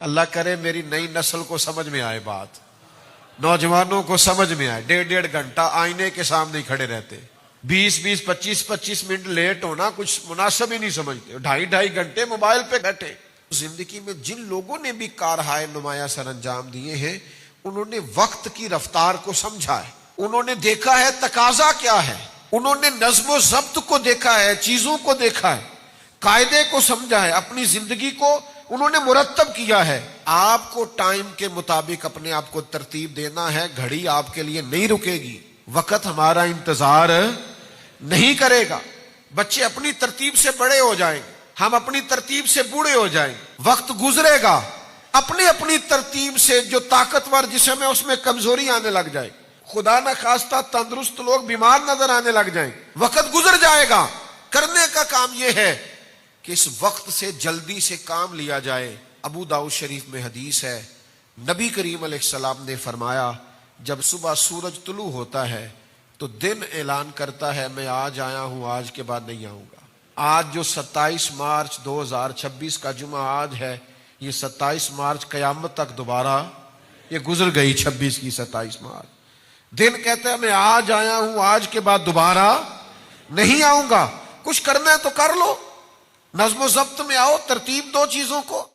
اللہ کرے میری نئی نسل کو سمجھ میں آئے بات، نوجوانوں کو سمجھ میں آئے. 1.5 گھنٹہ آئینے کے سامنے ہی کھڑے رہتے، 20 25 منٹ لیٹ ہونا کچھ مناسب ہی نہیں سمجھتے، 2.5 گھنٹے موبائل پہ بیٹھے. زندگی میں جن لوگوں نے بھی کارہائے نمایاں سر انجام دیے ہیں، انہوں نے وقت کی رفتار کو سمجھا ہے، انہوں نے دیکھا ہے تقاضا کیا ہے، انہوں نے نظم و ضبط کو دیکھا ہے، چیزوں کو دیکھا ہے، قاعدے کو سمجھا ہے، اپنی زندگی کو انہوں نے مرتب کیا ہے. آپ کو ٹائم کے مطابق اپنے آپ کو ترتیب دینا ہے. گھڑی آپ کے لیے نہیں رکے گی، وقت ہمارا انتظار نہیں کرے گا. بچے اپنی ترتیب سے بڑے ہو جائیں گے، ہم اپنی ترتیب سے بوڑھے ہو جائیں گے. وقت گزرے گا، اپنی ترتیب سے جو طاقتور جسم ہے اس میں کمزوری آنے لگ جائے، خدا نہ خواستہ تندرست لوگ بیمار نظر آنے لگ جائیں. وقت گزر جائے گا. کرنے کا کام یہ ہے کہ اس وقت سے جلدی سے کام لیا جائے. ابو داؤد شریف میں حدیث ہے، نبی کریم علیہ السلام نے فرمایا جب صبح سورج طلوع ہوتا ہے تو دن اعلان کرتا ہے میں آج آیا ہوں، آج کے بعد نہیں آؤں گا. آج جو 27 مارچ 2026 کا جمعہ آج ہے، یہ 27 مارچ قیامت تک دوبارہ یہ گزر گئی. 26 کی 27 مارچ دن کہتا ہے میں آج آیا ہوں، آج کے بعد دوبارہ نہیں آؤں گا. کچھ کرنا ہے تو کر لو، نظم و ضبط میں آؤ، ترتیب دو چیزوں کو.